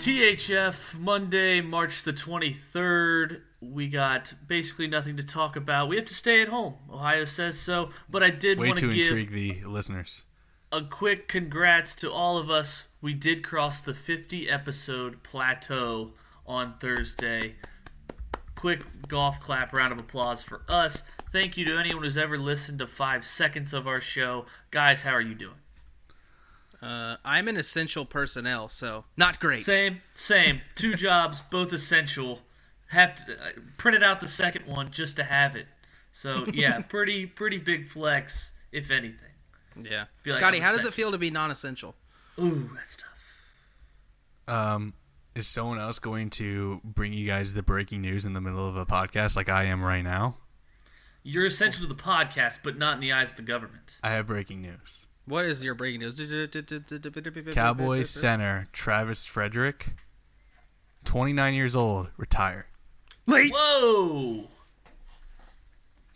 THF Monday, March the 23rd. We got basically nothing to talk about. We have to stay at home. Ohio says so. But I did want to give intrigue the listeners. A quick congrats to all of us. We did cross the 50-episode plateau on Thursday. Quick golf clap, round of applause for us. Thank you to anyone who's ever listened to 5 seconds of our show. Guys, how are you doing? I'm an essential personnel, so not great. Same. 2 jobs, both essential. Have to printed out the second one just to have it. So yeah, pretty big flex, if anything. Yeah, Feel like Scotty, I'm how does essential. it feel to be non-essential? Ooh, that's tough. Is someone else going to bring you guys the breaking news in the middle of a podcast like I am right now? You're essential to the podcast, but not in the eyes of the government. I have breaking news. What is your breaking news? Cowboys center Travis Frederick, 29 years old, retire. Late. Whoa!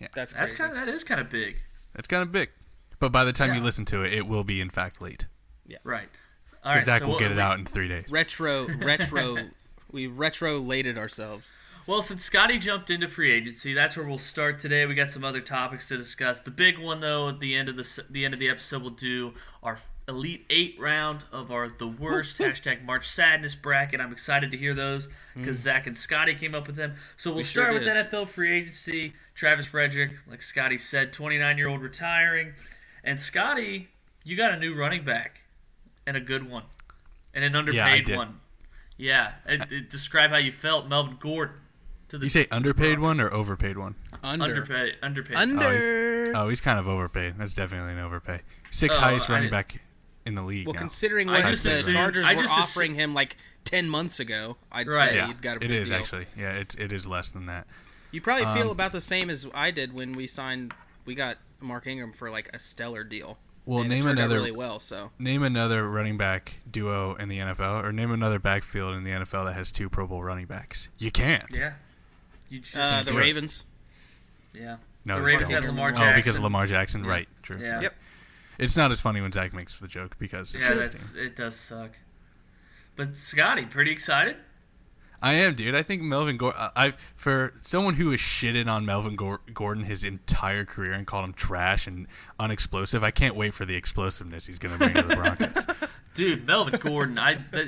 Yeah. That's crazy. That is kind of big. That's kind of big. But by the time Yeah. you listen to it, it will be in fact late. Right. All right. Zach so will what- get it out in 3 days. retro. We retro-lated ourselves. Well, since Scotty jumped into free agency, that's where we'll start today. We got some other topics to discuss. The big one, though, at the end of the episode, we'll do our Elite 8 round of the worst hashtag March Sadness bracket. I'm excited to hear those because Zach and Scotty came up with them. So we'll We sure start with did. NFL free agency. Travis Frederick, like Scotty said, 29-year-old retiring. And Scotty, you got a new running back and a good one and an underpaid did. one. Yeah. Describe how you felt, Melvin Gordon. To the You say underpaid one or overpaid one? Underpaid. Oh, he's kind of overpaid. That's definitely an overpay. Sixth Oh, highest I- running back in the league Well, now. considering I what just the assumed- Chargers I were just offering him like 10 months ago, I'd Right. say Yeah, you've got a it big is deal. actually. Yeah, it is less than that. You probably feel about the same as I did when we got Mark Ingram for like a stellar deal. Well, and it name turned out another really well. So name another running back duo in the NFL, or name another backfield in the NFL that has 2 Pro Bowl running backs. You can't. Yeah. You just, the do it. Ravens. yeah. No, The they Ravens don't. had Lamar Oh, Jackson. because of Lamar Jackson, right? True. Yeah. Yep. It's not as funny when Zach makes the joke because it's Yeah, interesting. it does suck. But Scotty, pretty excited? I am, dude. I think Melvin Gordon. For someone who has shitted on Melvin Gordon his entire career and called him trash and unexplosive, I can't wait for the explosiveness he's going to bring to the Broncos. Dude, Melvin Gordon,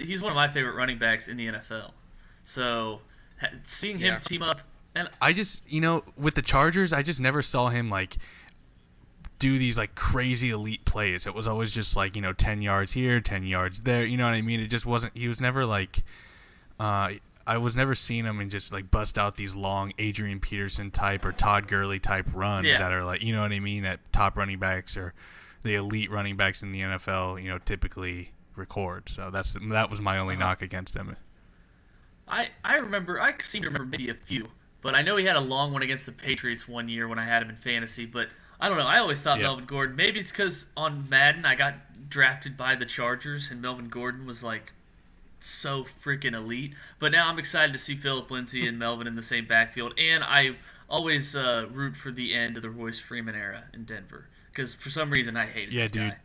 he's one of my favorite running backs in the NFL. So, seeing him Yeah. team up, and I just, with the Chargers, I just never saw him do these crazy elite plays. It was always just 10 yards here, 10 yards there. You know what I mean? It just wasn't. He was never I was never seeing him and just bust out these long Adrian Peterson type or Todd Gurley type runs that are you know what I mean, that top running backs or the elite running backs in the NFL, typically record. So that was my only knock against him. I seem to remember maybe a few, but I know he had a long one against the Patriots one year when I had him in fantasy, but I don't know. I always thought Melvin Gordon, maybe it's because on Madden I got drafted by the Chargers and Melvin Gordon was so freaking elite. But now I'm excited to see Phillip Lindsay and Melvin in the same backfield, and I always root for the end of the Royce Freeman era in Denver because for some reason I hated that dude. guy.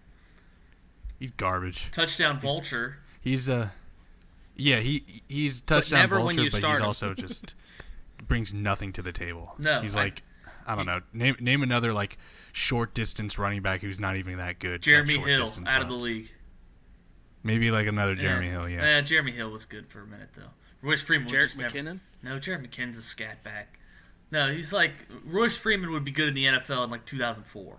He's garbage. Touchdown vulture. He's he's touchdown never vulture, when you but start he's him. also just brings nothing to the table. No, he's I don't know. Name another short distance running back who's not even that good. Jeremy at short Hill distance out of the runs. league. Maybe another Jeremy Hill. Yeah. Jeremy Hill was good for a minute though. Royce Freeman was Jerick just never- McKinnon. No, Jared McKinnon's a scat back. No, he's Royce Freeman would be good in the NFL in 2004.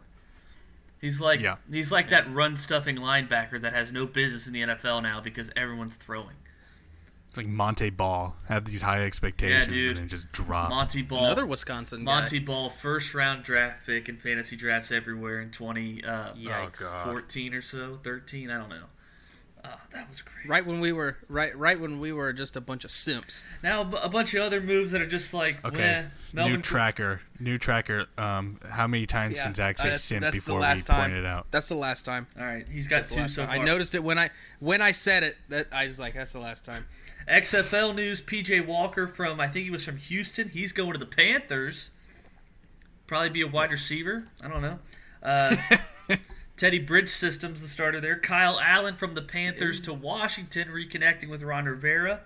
He's that run stuffing linebacker that has no business in the NFL now because everyone's throwing. It's like Monte Ball had these high expectations dude. and then just dropped. Monty Ball, Another Wisconsin guy. Monty Ball, first round draft pick in fantasy drafts everywhere in 2014 or so, 13. I don't know. That was great. Right when we were just a bunch of simps. Now a bunch of other moves that are just Okay. New tracker. How many times can Zach say simp before we point it out? That's the last time. All right, he's got 2 so far. I noticed it when I said it. That I was like, that's the last time. XFL news: PJ Walker I think he was from Houston. He's going to the Panthers. Probably be a wide receiver. I don't know. Teddy Bridge Systems, the starter there. Kyle Allen from the Panthers to Washington, reconnecting with Ron Rivera.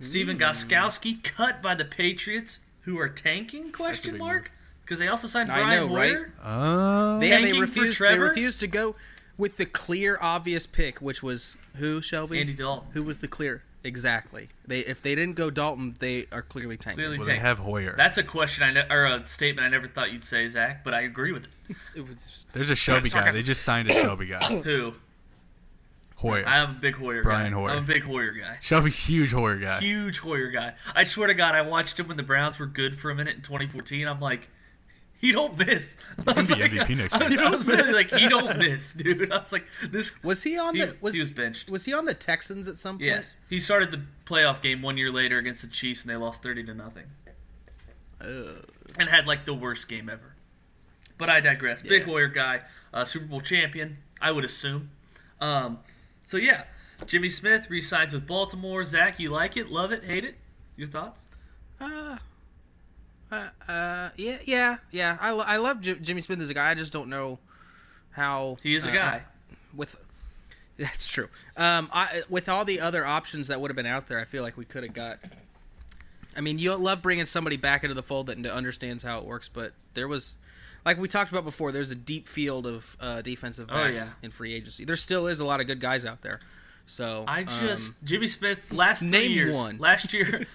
Steven Gostkowski cut by the Patriots, who are tanking? Question mark. Because they also signed Brian Hoyer. Right? They refused to go with the clear, obvious pick, which was who, Shelby? Andy Dalton. Who was the clear? Exactly. If they didn't go Dalton, they are clearly tanking. Well, they have Hoyer. That's a question or a statement I never thought you'd say, Zach, but I agree with it. There's a Shelby guy. They just signed a Shelby guy. Who? Hoyer. I'm a big Hoyer guy. Brian Hoyer. I'm a big Hoyer guy. Shelby, huge Hoyer guy. Huge Hoyer guy. I swear to God, I watched him when the Browns were good for a minute in 2014. I'm like, he don't miss. He can be MVP next year. I was literally like, he don't miss, dude. I was like, this. Was he on he was benched. Was he on the Texans at some point? Yes. He started the playoff game 1 year later against the Chiefs, and they lost 30-0. And had like the worst game ever. But I digress. Big Hoyer guy, Super Bowl champion, I would assume. So yeah, Jimmy Smith re-signs with Baltimore. Zach, you like it? Love it? Hate it? Your thoughts? Yeah. I love Jimmy Smith as a guy. I just don't know how He is a guy. That's true. With all the other options that would have been out there, I feel like we could have got. I mean, you love bringing somebody back into the fold that understands how it works, but there was, like we talked about before, there's a deep field of defensive backs in free agency. There still is a lot of good guys out there. So Jimmy Smith last 3 years. One. Last year,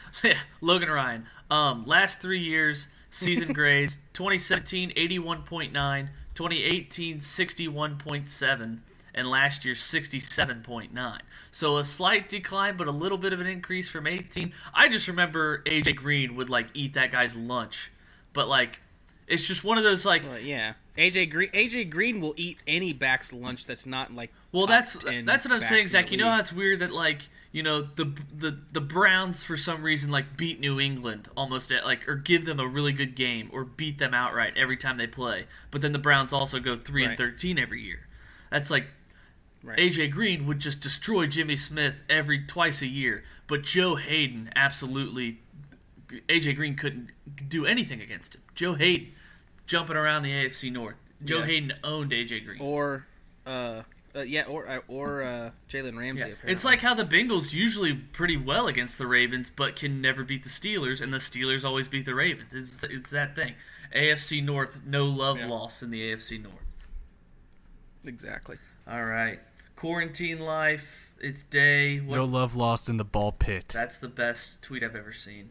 Logan Ryan. Last 3 years, season grades: 2017 81.9, 2018 61.7, and last year 67.9. So a slight decline, but a little bit of an increase from 18. I just remember AJ Green would like eat that guy's lunch, but like it's just one of those like. Well, yeah. AJ Green will eat any back's lunch that's not like. Well, that's what I'm saying, Zach. You know how it's weird that like the Browns for some reason like beat New England almost at like or give them a really good game or beat them outright every time they play, but then the Browns also go 3-13 every year. That's like AJ Green would just destroy Jimmy Smith twice a year, but Joe Hayden absolutely. AJ Green couldn't do anything against him. Joe Hayden jumping around the AFC North. Joe Hayden owned AJ Green. Or Jalen Ramsey. Yeah. It's like how the Bengals usually pretty well against the Ravens, but can never beat the Steelers, and the Steelers always beat the Ravens. It's that thing. AFC North, no love loss in the AFC North. Exactly. All right. Quarantine life. It's day. No love lost in the ball pit. That's the best tweet I've ever seen.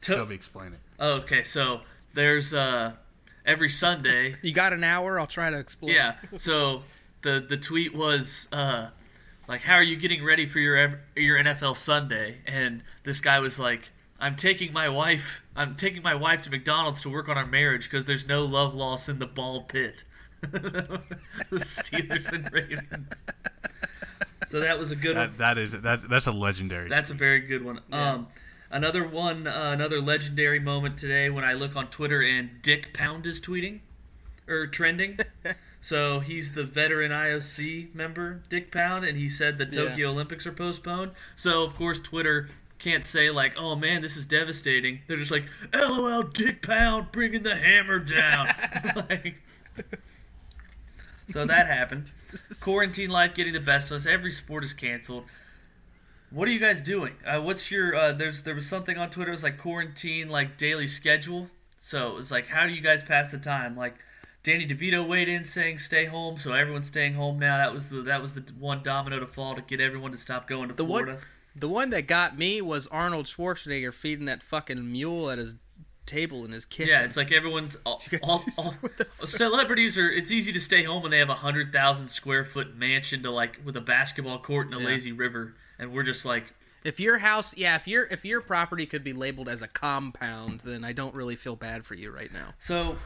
Shelby, explain it. Okay, so there's every Sunday. You got an hour? I'll try to explain. Yeah. So the tweet was like, how are you getting ready for your NFL Sunday? And this guy was like, I'm taking my wife to McDonald's to work on our marriage because there's no love lost in the ball pit. The Steelers and Ravens. So that was a good one. That's a legendary. That's a very good one. Yeah. Another legendary moment today when I look on Twitter and Dick Pound is tweeting or trending. So he's the veteran IOC member, Dick Pound, and he said the Tokyo Olympics are postponed. So of course Twitter can't say like, "Oh man, this is devastating." They're just like, "LOL, Dick Pound bringing the hammer down." So that happened. Quarantine life getting the best of us. Every sport is canceled. What are you guys doing? What's your there was something on Twitter. It was like quarantine like daily schedule. So it was like, how do you guys pass the time? Like Danny DeVito weighed in saying stay home, so everyone's staying home now. That was the one domino to fall to get everyone to stop going to Florida. The one that got me was Arnold Schwarzenegger feeding that fucking mule at his table in his kitchen. Yeah, it's like everyone's all celebrities are. It's easy to stay home when they have 100,000 square foot mansion to like with a basketball court and a lazy river, and we're just like. If your house, if your property could be labeled as a compound, then I don't really feel bad for you right now. So,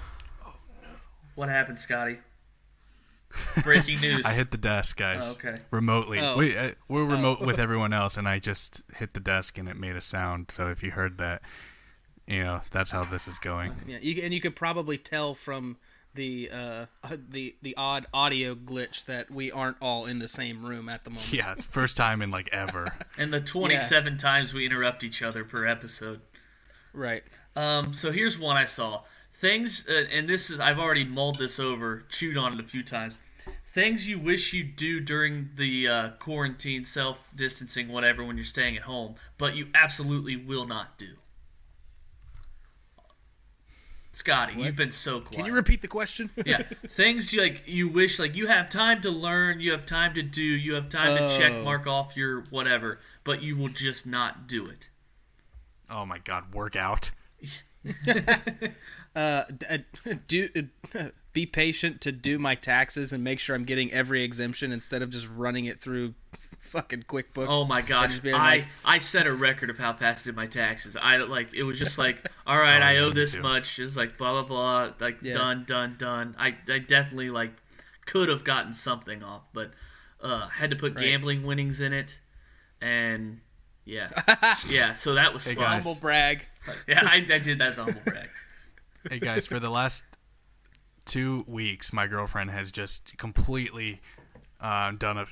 what happened, Scotty? Breaking news. I hit the desk, guys. Oh, okay. Remotely. We're remote with everyone else, and I just hit the desk and it made a sound. So if you heard that, that's how this is going. Yeah, you could probably tell from the odd audio glitch that we aren't all in the same room at the moment. Yeah, first time in like ever. And the 27 times we interrupt each other per episode. Right. So here's one I saw. things, and this is I've already mulled this over, chewed on it a few times. Things you wish you'd do during the quarantine, self-distancing, whatever, when you're staying at home, but you absolutely will not do. Scotty, you've been so quiet. Can you repeat the question? Yeah, things you wish you have time to learn, you have time to do, you have time to check mark off your whatever, but you will just not do it. Oh my God, work out. Be patient to do my taxes and make sure I'm getting every exemption instead of just running it through fucking QuickBooks. Oh my gosh, I set a record of how fast I did my taxes. It was just like, all right, I owe this much. It was like blah blah blah, done. I definitely could have gotten something off, but had to put gambling winnings in it, and yeah. So that was fun. Humble brag. Yeah, I did that as a humble brag. Hey guys, for the last 2 weeks, my girlfriend has just completely done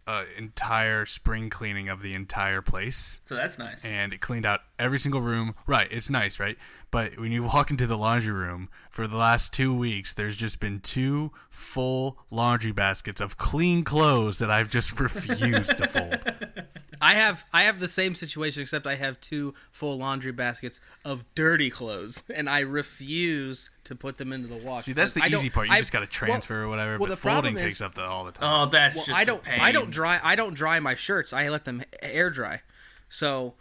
a entire spring cleaning of the entire place. So that's nice. And it cleaned out every single room. Right, it's nice, right? But when you walk into the laundry room, for the last 2 weeks, there's just been 2 full laundry baskets of clean clothes that I've just refused to fold. I have the same situation, except I have 2 full laundry baskets of dirty clothes, and I refuse to put them into the wash. See, that's the easy part. You just got to transfer or whatever. Well, but folding takes up all the time. Oh, that's just a pain. I don't dry my shirts. I let them air dry. So,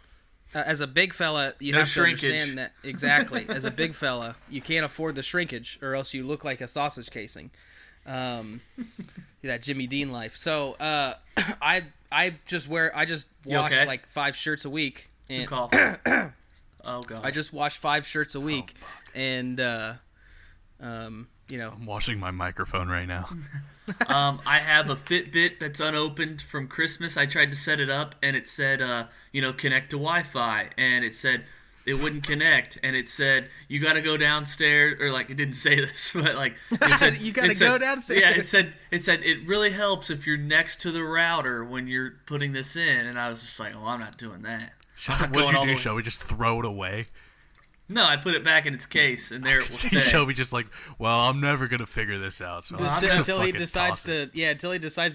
as a big fella, you have to understand that exactly. As a big fella, you can't afford the shrinkage, or else you look like a sausage casing. That Jimmy Dean life. So, I just wash 5 shirts a week. And oh God. I just wash 5 shirts a week, and I'm washing my microphone right now. I have a Fitbit that's unopened from Christmas. I tried to set it up, and it said, connect to Wi-Fi, and it said it wouldn't connect, and it said you got to go downstairs, or it didn't say this, but it said you got to go downstairs. Yeah, it said it really helps if you're next to the router when you're putting this in, and I was just like, oh, I'm not doing that. What did you do? Shall we just throw it away? No, I put it back in its case, and there it will stay. Shelby just I'm never gonna figure this out. So until he decides to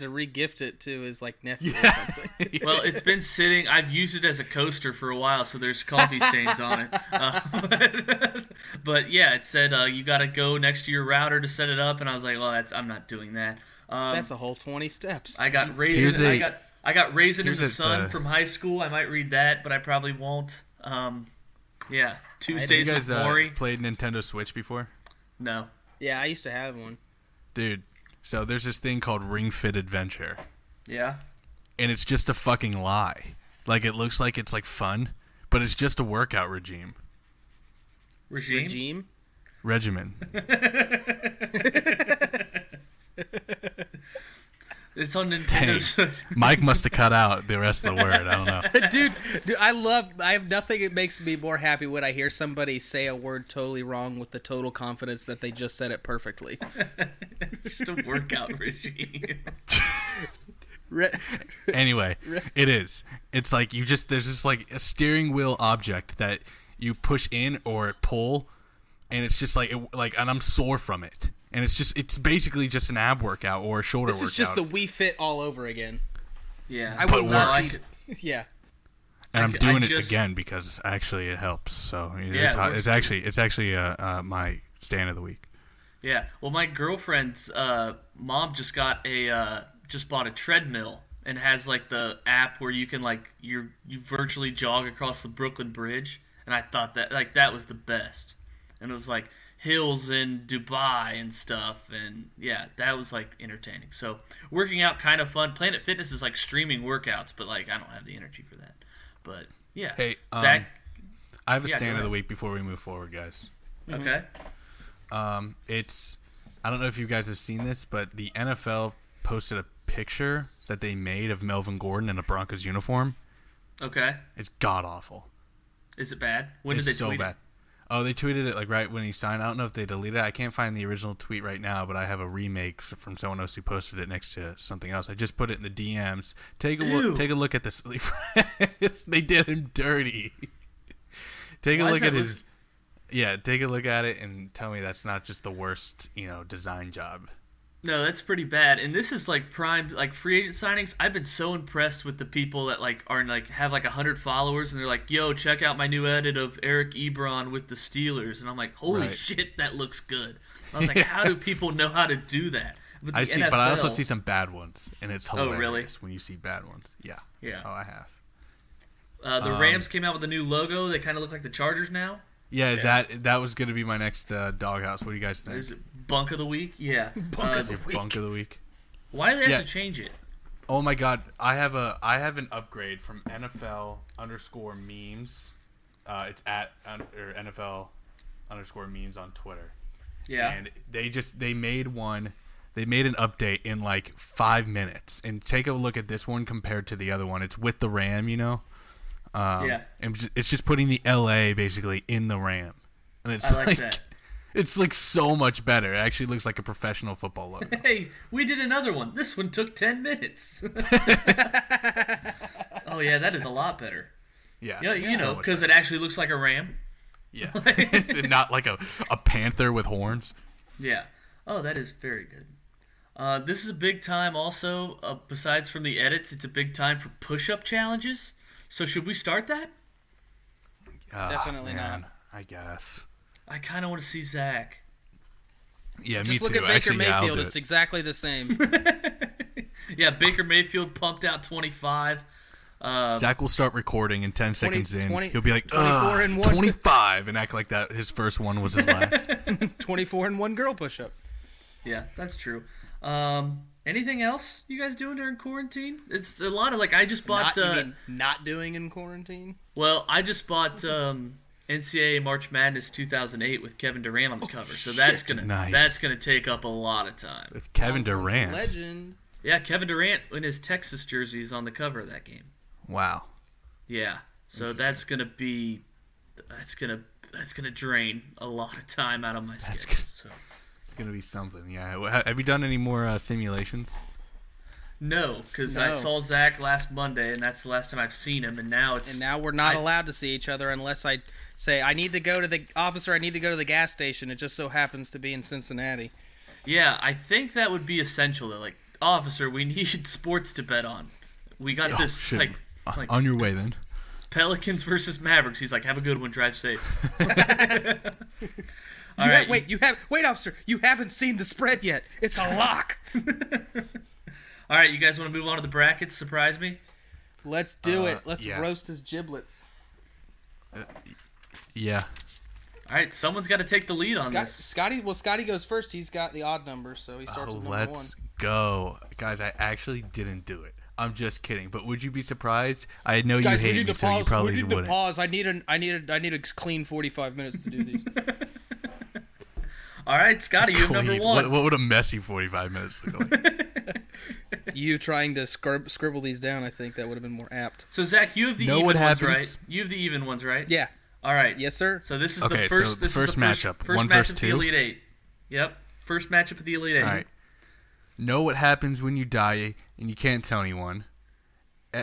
re-gift it to his nephew or something. Well, it's been sitting. I've used it as a coaster for a while, so there's coffee stains on it. But yeah, it said you got to go next to your router to set it up, and I was like, well, I'm not doing that. That's a whole 20 steps. I got Raisin. I got Raisin in the Sun from high school. I might read that, but I probably won't. Yeah. Tuesdays with Maury. Played Nintendo Switch before? No. Yeah, I used to have one. Dude, so there's this thing called Ring Fit Adventure. Yeah. And it's just a fucking lie. It looks like it's fun, but it's just a workout regime. Regime? Regimen. It's on Nintendo Switch. Mike must have cut out the rest of the word. I don't know. Dude, I have nothing that makes me more happy when I hear somebody say a word totally wrong with the total confidence that they just said it perfectly. Just a workout regime. Anyway, it is. It's there's this a steering wheel object that you push in or pull, and it's just and I'm sore from it. And it's basically just an ab workout or a shoulder workout. This is just the Wii Fit all over again. Yeah. I will not. Yeah. And I'm doing it again because actually it helps. So it's actually my stand of the week. Yeah. Well, my girlfriend's mom just bought a treadmill and has the app where you can you virtually jog across the Brooklyn Bridge, and I thought that was the best. And it was hills in Dubai and stuff, and yeah, that was entertaining. So working out kind of fun. Planet Fitness is streaming workouts, but I don't have the energy for that. But yeah. Hey, Zach, I have a stand of the week before we move forward, guys. Okay. It's I don't know if you guys have seen this, but the NFL posted a picture that they made of Melvin Gordon in a Broncos uniform. Okay. It's god awful. Is it bad? When did they tweet bad. it? Oh, they tweeted it right when he signed. I don't know if they deleted it. I can't find the original tweet right now, but I have a remake from someone else who posted it next to something else. I just put it in the DMs. Take a look at this. They did him dirty. Take a look at his. Yeah, take a look at it and tell me that's not just the worst, design job. No, that's pretty bad. And this is like prime, like free agent signings. I've been so impressed with the people that have 100 followers, and they're like, "Yo, check out my new edit of Eric Ebron with the Steelers," and I'm like, "Holy Right. shit, that looks good." I was like, "How do people know how to do that?" But the But I also NFL see some bad ones, and it's hilarious really? when you see bad ones. Yeah. Yeah. Oh, I have. The Rams came out with a new logo. They kind of look like the Chargers now. Yeah, that was going to be my next doghouse. What do you guys think? Is it Bunk of the Week? Yeah. Bunk of the Your week. bunk of the week. Why do they have Yeah. to change it? Oh my God, I have an upgrade from NFL_memes. It's at or NFL_memes on Twitter. Yeah. And they made an update in like 5 minutes. And take a look at this one compared to the other one. It's with the Ram, Yeah. And it's just putting the LA basically in the Ram. And it's I like that. It's like so much better. It actually looks like a professional football logo. Hey, we did another one. This one took 10 minutes. Oh, yeah, that is a lot better. Yeah. Yeah, because it actually looks like a ram. Yeah. And not like a panther with horns. Yeah. Oh, that is very good. This is a big time also. Besides from the edits, it's a big time for push-up challenges. So should we start that? Definitely man, not. I guess. I kind of want to see Zach. Yeah, me Just look too. at Baker Actually, yeah, I'll Mayfield. do It's it. exactly the same. Yeah, Baker Mayfield pumped out 25. Zach will start recording in 10 seconds in. 20 He'll be like, 24 and 1. 25, and act like that his first one was his last. 24 and 1 girl push-up. Yeah, that's true. Anything else you guys doing during quarantine? It's a lot of I just bought. You mean not doing in quarantine? Well, I just bought NCAA March Madness 2008 with Kevin Durant on the cover, so that's gonna Nice. take up a lot of time. With Kevin Durant. Legend. Yeah, Kevin Durant in his Texas jersey is on the cover of that game. Wow. Yeah, so that's gonna drain a lot of time out of my schedule. good. So. It's going to be something. Yeah. Have you done any more simulations? No, because I No. saw Zach last Monday, and that's the last time I've seen him, and now it's... And now we're not allowed to see each other unless I say, I need to go to the gas station. It just so happens to be in Cincinnati. Yeah, I think that would be essential, though. Like, officer, we need sports to bet on. We got this, shit. like On your way, then. Pelicans versus Mavericks. He's like, have a good one, drive safe. All right. Wait, officer, you haven't seen the spread yet. It's a lock. All right, you guys want to move on to the brackets? Surprise me? Let's do it. Let's yeah. roast his giblets. Yeah. All right, someone's got to take the lead on this. Scotty goes first. He's got the odd number, so he starts with number one. Let's go. Guys, I actually didn't do it. I'm just kidding. But would you be surprised? I know Guys, you we hate need me, to so pause. you probably We need to wouldn't. pause. I need a clean 45 minutes to do these. All right, Scotty, you're number Clean. one. What would a messy 45 minutes look like? You trying to scribble these down, I think that would have been more apt. So, Zach, you have the Know even what ones, happens? right? You have the even ones, right? Yeah. All right. Yes, sir. So this is Okay, the so first. This first is the matchup. First One matchup versus of the two? Elite Eight. Yep. First matchup of the Elite Eight. All right. Know what happens when you die and you can't tell anyone.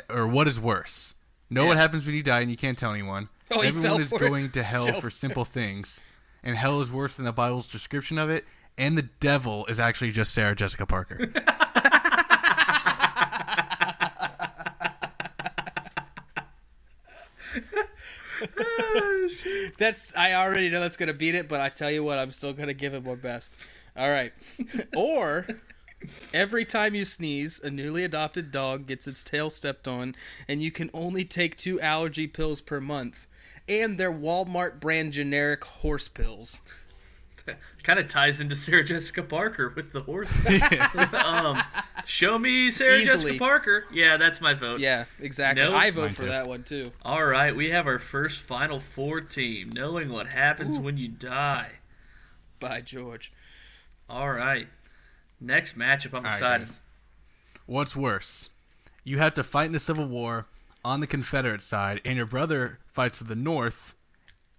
Or what is worse? Know what happens when you die and you can't tell anyone. Oh, he Everyone fell is for it. going to hell So for simple things. And hell is worse than the Bible's description of it. And the devil is actually just Sarah Jessica Parker. I already know that's gonna beat it, but I tell you what, I'm still gonna give it my best. All right. Or every time you sneeze, a newly adopted dog gets its tail stepped on, and you can only take 2 allergy pills per month, and they're Walmart brand generic horse pills. Kind of ties into Sarah Jessica Parker with the horse. Show me Sarah Easily. Jessica Parker. Yeah, that's my vote. Yeah, exactly. No? I vote Mine for too. that one too. All right, we have our first Final Four team. Knowing what happens when you die. By George. All right. Next matchup, I'm All right, excited. guys. What's worse? You have to fight in the Civil War on the Confederate side, and your brother fights for the North,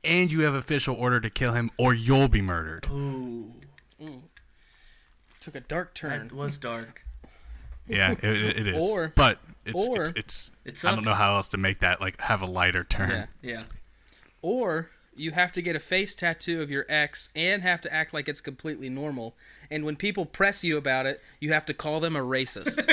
and you have official order to kill him, or you'll be murdered. Ooh, Took a dark turn. that was dark. Yeah, it is. Or- but It it's sucks. I don't know how else to make that have a lighter turn. Yeah. Yeah. Or you have to get a face tattoo of your ex and have to act like it's completely normal. And when people press you about it, you have to call them a racist.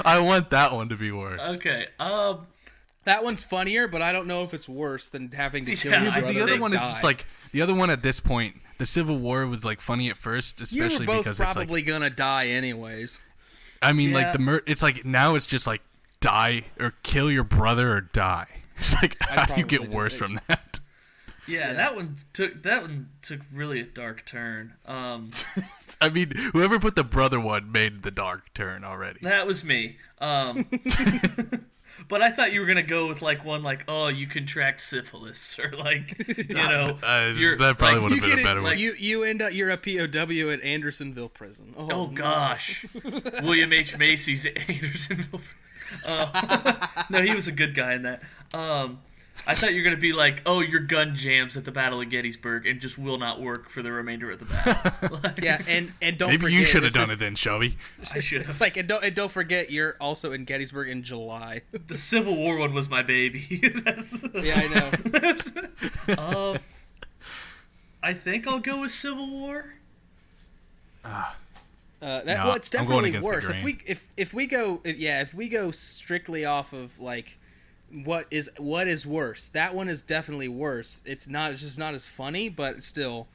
I want that one to be worse. Okay. That one's funnier, but I don't know if it's worse than having to kill Yeah, your I brother. The other think one is just like the other one at this point. The Civil War was like funny at first, you especially were both because probably it's like gonna die anyways. I mean, Yeah. like it's like now it's just like die or kill your brother or die. It's like how do you get probably worse just- from that? Yeah, that one took really a dark turn. I mean, whoever put the brother one made the dark turn already. That was me. But I thought you were gonna go with like one like, oh, you contract syphilis, or like, you know, you're, that probably like, would have been a better like- one. You end up you're a POW at Andersonville prison. Oh, Oh no. gosh, William H. Macy's Andersonville. No, he was a good guy in that. I thought you were gonna be like, oh, your gun jams at the Battle of Gettysburg and just will not work for the remainder of the battle. Like, Yeah, and don't Maybe forget, you should have this done is- it then, Shelby. I should It's have. like and don't forget you're also in Gettysburg in July. The Civil War one was my baby. Yeah, I know. I think I'll go with Civil War. That No, well, it's I'm going definitely against the worse. grain. If we go strictly off of like what is worse, that one is definitely worse. It's just not as funny, but still,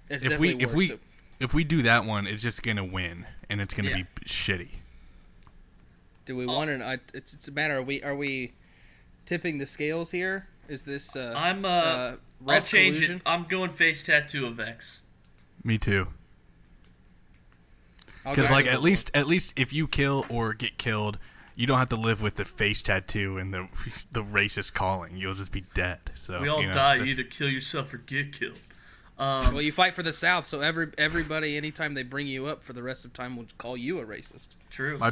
it's If we definitely worse. if we do that one, it's just gonna win, and it's gonna Yeah. be shitty. Do we want to? It's a matter. Are we tipping the scales here? Is this? I'll ref change collusion? it. I'm going face tattoo of X. Me too. I'll Because go like with at least if you kill or get killed, you don't have to live with the face tattoo and the racist calling. You'll just be dead. So We all you know, die. You that's- either kill yourself or get killed. Well, you fight for the South, so everybody, anytime they bring you up for the rest of time, will call you a racist. True. My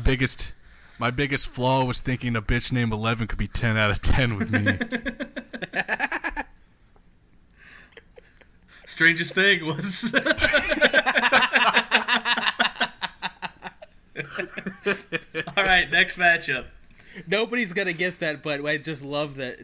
biggest flaw was thinking a bitch named 11 could be 10 out of 10 with me. Strangest thing was. All right, next matchup. Nobody's gonna get that, but I just love that.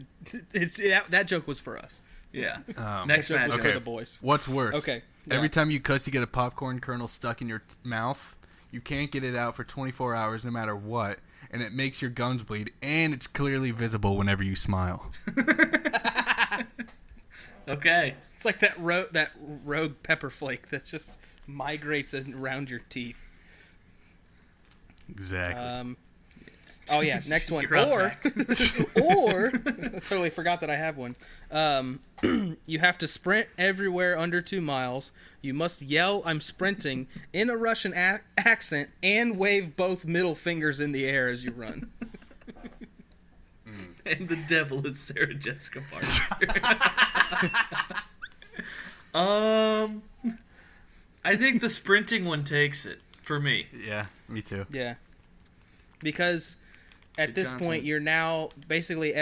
That joke was for us. Yeah. Um, Next That joke was matchup. for Okay. the boys. What's worse? Okay, yeah. Every time you cuss, you get a popcorn kernel stuck in your mouth. You can't get it out for 24 hours no matter what, and it makes your gums bleed, and it's clearly visible whenever you smile. Okay. It's like that rogue pepper flake that just migrates around your teeth. Exactly. Oh yeah, next one. You're up, Or or I totally forgot that I have one. You have to sprint everywhere under 2 miles. You must yell "I'm sprinting" in a Russian accent and wave both middle fingers in the air as you run. And the devil is Sarah Jessica Parker. I think the sprinting one takes it for me. Yeah, me too. Yeah. Because at Good this Johnson. point you're now basically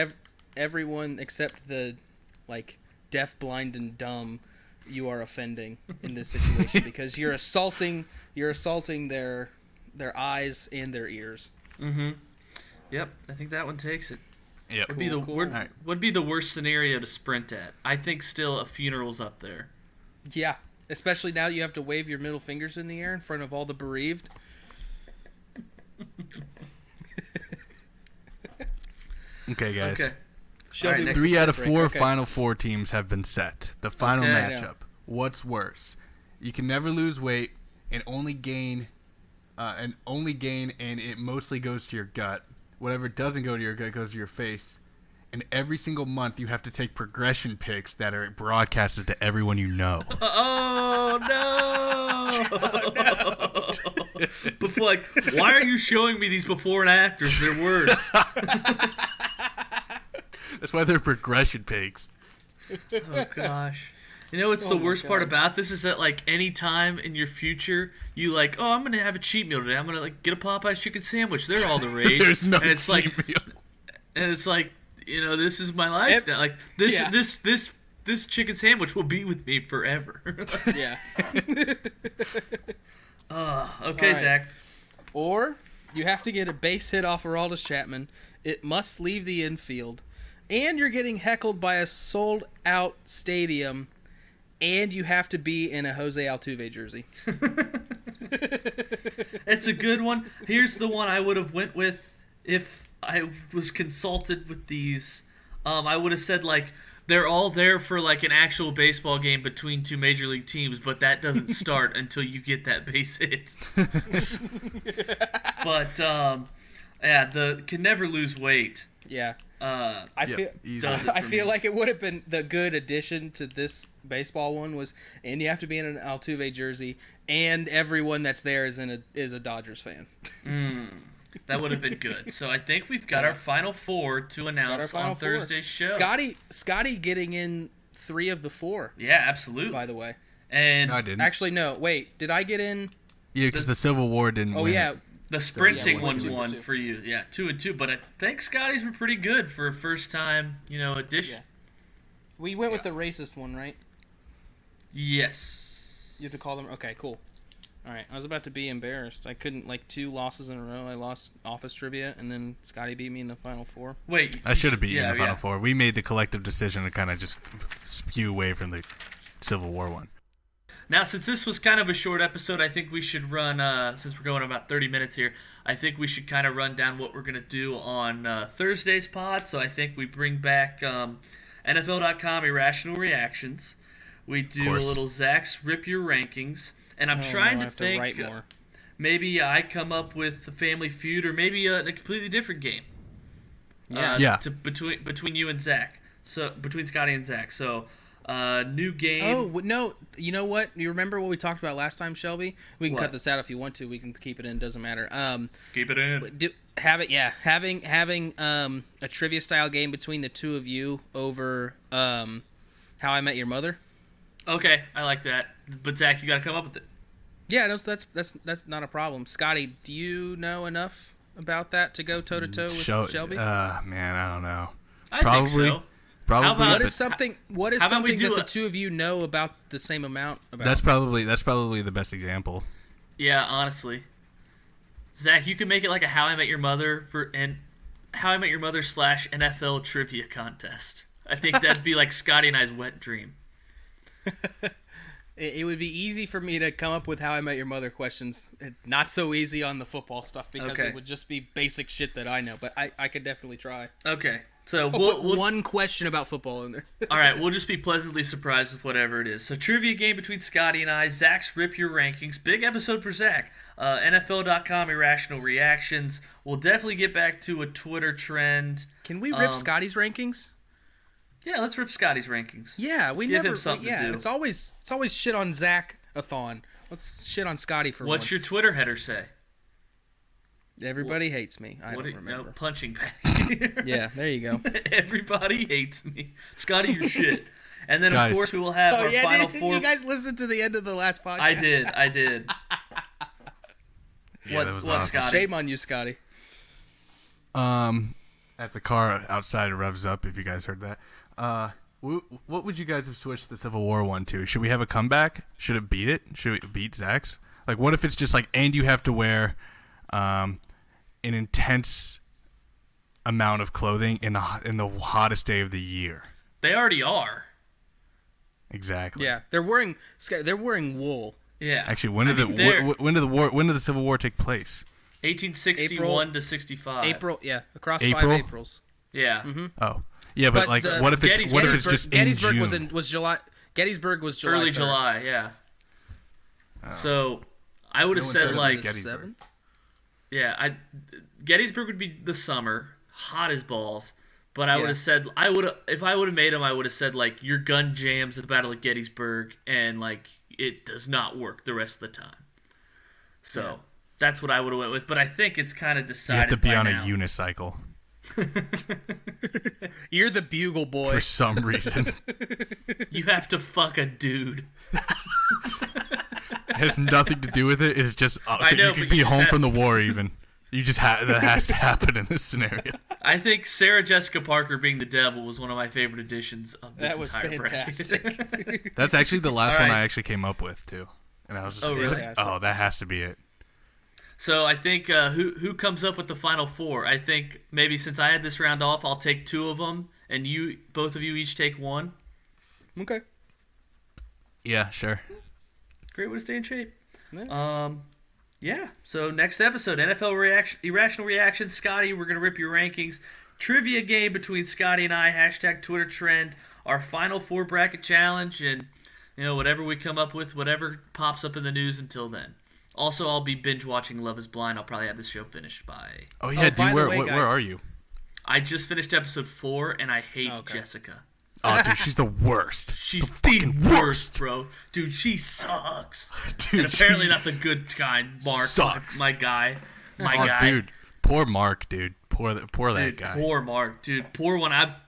everyone except the like deaf, blind and dumb you are offending in this situation because you're assaulting their eyes and their ears. Mm-hmm. Yep, I think that one takes it. Yep. Would be the Cool. wor- Alright. would be the worst scenario to sprint at. I think still a funeral's up there. Yeah, especially now you have to wave your middle fingers in the air in front of all the bereaved. Okay, guys. Okay. Shelby next- with 3 the out of break. 4 Okay. Final Four teams have been set. The final Okay. matchup. What's worse? You can never lose weight and only gain, and it mostly goes to your gut. Whatever doesn't go to your gut goes to your face. And every single month you have to take progression pics that are broadcasted to everyone you know. Oh no! Before, like, why are you showing me these before and afters? They're worse. That's why they're progression pics. Oh gosh. You know what's the Oh my worst part God. about this is that like any time in your future you like, oh, I'm gonna have a cheat meal today. I'm gonna like get a Popeye's chicken sandwich. They're all the rage. There's no and it's like, cheat meal. and it's like, you know, this is my life now. Like this, Yeah. this chicken sandwich will be with me forever. Yeah. Okay, All right. Zach. Or You have to get a base hit off Aroldis Chapman. It must leave the infield. And you're getting heckled by a sold-out stadium. And you have to be in a Jose Altuve jersey. It's a good one. Here's the one I would have went with if I was consulted with these. I would have said, like, they're all there for, like, an actual baseball game between two major league teams, but that doesn't start until you get that base hit. But, can never lose weight. Yeah. I I feel like it would have been the good addition to this baseball one was, and you have to be in an Altuve jersey, and everyone that's there is a Dodgers fan. That would have been good. So I think we've got our final four to announce on Thursday's show. Scotty getting in 3 of the 4. Yeah, absolutely. By the way, and No, I didn't. actually no. Wait, did I get in? Yeah, because the Civil War didn't Oh win. yeah. the sprinting one, one two for won two. for you. Yeah, 2 and 2. But I think Scotty's were pretty good for a first time, addition. Yeah. We went with the racist one, right? Yes. You have to call them. Okay, cool. All right, I was about to be embarrassed. I couldn't 2 losses in a row. I lost office trivia, and then Scotty beat me in the final 4. Wait. I should have beat you in the yeah. Final Four. We made the collective decision to kind of just spew away from the Civil War one. Now, since this was kind of a short episode, I think we should run, since we're going about 30 minutes here, I think we should kind of run down what we're going to do on Thursday's pod. So I think we bring back NFL.com Irrational Reactions. We do a little Zach's Rip Your Rankings. And I'm trying to think, write more. maybe I come up with the Family Feud or maybe a completely different game. Yeah. Between you and Zach. So between Scotty and Zach. So new game. Oh no! You know what? You remember what we talked about last time, Shelby? We can What? cut this out if you want to. We can keep it in. Doesn't matter. Keep it in. Having a trivia style game between the two of you over How I Met Your Mother. Okay, I like that. But Zach, you got to come up with it. Yeah, no, that's not a problem. Scotty, do you know enough about that to go toe to toe with Shelby? Man, I don't know. I Probably. think so. Probably. How about- What is something how about we something do that the a- two of you know about the same amount about? That's probably the best example. Yeah, honestly. Zach, you can make it like a How I Met Your Mother How I Met Your Mother / NFL trivia contest. I think that'd be like Scotty and I's wet dream. It would be easy for me to come up with How I Met Your Mother questions. Not so easy on the football stuff because Okay. it would just be basic shit that I know. But I could definitely try. Okay, so I'll we'll put one question about football in there. all right, we'll just be pleasantly surprised with whatever it is. So trivia game between Scotty and I. Zach's Rip Your Rankings. Big episode for Zach. NFL.com Irrational Reactions. We'll definitely get back to a Twitter trend. Can we rip Scotty's rankings? Yeah, let's rip Scotty's rankings. Yeah, we Give never. him something to do. It's always shit on Zach-a-thon. Let's shit on Scotty for What's once. your Twitter header say? Everybody hates me. I don't remember. Punching bag. Yeah, there you go. Everybody hates me. Scotty, you're shit. And then, Guys. of course, we will have Oh our yeah, final did 4. you guys listen to the end of the last podcast? I did. Yeah, that was what, awesome. Scotty? Shame on you, Scotty. At the car outside revs up. If you guys heard that. What would you guys have switched the Civil War one to? Should we have a comeback? Should it beat it? Should it beat Zach's? Like, what if it's just like, and you have to wear an intense amount of clothing in the hottest day of the year? They already are. Exactly. Yeah, they're wearing wool. Yeah. Actually, when did the Civil War take place? 1861 to 65. April, yeah, across April? 5 Aprils. Yeah. Oh, yeah, but like, the- what if it's just in Gettysburg June? was July. Gettysburg was July. Early 3rd. July, yeah. So I would have No one said thought it like was Gettysburg. yeah, Gettysburg would be the summer, hot as balls. But I Yeah. would have said if I would have made him, I would have said like your gun jams at the Battle of Gettysburg, and like it does not work the rest of the time. So that's what I would have went with. But I think it's kind of You decided. have to be by on now. a unicycle You're the bugle boy. for some reason. You have to fuck a dude. It has nothing to do with it. It's just I know, you could but be you just home have- from the war even. You just that has to happen in this scenario. I think Sarah Jessica Parker being the devil was one of my favorite additions of this That was entire fantastic. bracket. That's actually the last All one right. I actually came up with too, and I was just Oh, really? oh, that has to be it. So I think who comes up with the final four? I think maybe since I had this round off, I'll take two of them, and both of you each take one. Okay. Yeah, sure. Great way to stay in shape. Yeah. Yeah. So next episode, NFL Irrational Reaction. Scotty, we're gonna rip your rankings. Trivia game between Scotty and I. # Twitter trend. Our final four bracket challenge, and whatever we come up with, whatever pops up in the news until then. Also, I'll be binge watching Love Is Blind. I'll probably have this show finished by. Oh yeah, by dude. the way, Where guys- are you? I just finished episode 4, and I hate Okay. Jessica. Oh, dude, she's the worst. She's the the fucking worst, bro. Dude, she sucks. Dude, And apparently she not the good kind. Mark, sucks. my guy. My Oh, guy. dude, poor Mark, dude. Poor that Dude, guy. poor Mark. Dude, pour one. I'd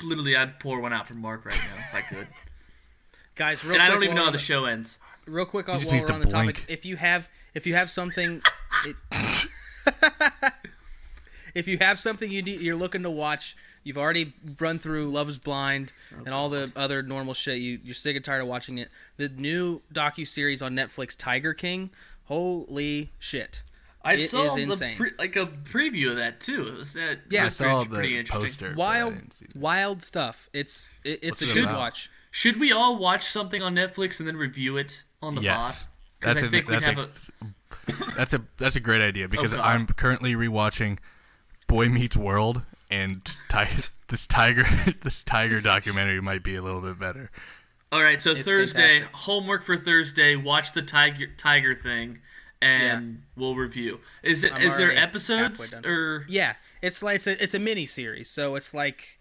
pour one out for Mark right now if I could. Guys, real And quick, I don't even while know we're how on the show ends. Real quick, while just we're needs to on the topic, blink. if you have something, if you have something you're looking to watch, you've already run through Love Is Blind and all the other normal shit. You're sick and tired of watching it. The new docuseries on Netflix, Tiger King. Holy shit! I It saw is insane. a preview of that too. It was that. Yeah. I was saw pretty the interesting. poster. but I Wild, didn't see it. wild stuff. It's What's a it good about? watch. Should we all watch something on Netflix and then review it on the Yes. pod? Because I think we'd have That's a great idea because God. I'm currently rewatching Boy Meets World, and this tiger documentary might be a little bit better. All right, so It's Thursday, fantastic. homework for Thursday. Watch the tiger thing, and we'll review. Is there already episodes halfway done. or? Yeah, it's a mini series, so it's like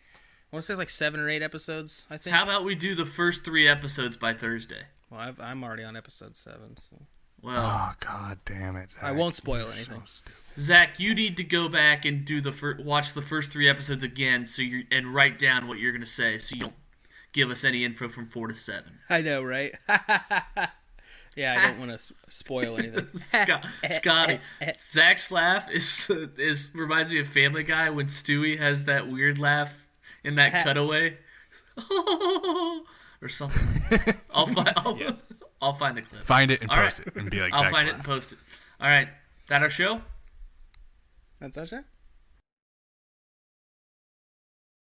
I want to say it's like 7 or 8 episodes. I think. How about we do the first 3 episodes by Thursday? Well, I'm already on episode 7, so Well, Oh god damn it! Zach. I won't spoil You're anything. so stupid. Zach, you need to go back and do watch the first 3 episodes again, and write down what you're gonna say, so you don't give us any info from 4 to 7. I know, right? Yeah, I don't want to spoil anything. Scotty, Zach's laugh is reminds me of Family Guy when Stewie has that weird laugh in that cutaway, or something. I'll find the clip. Find it and All post right. it and be like, I'll Zach's find it laugh. and post it. All right, that our show. That's our show.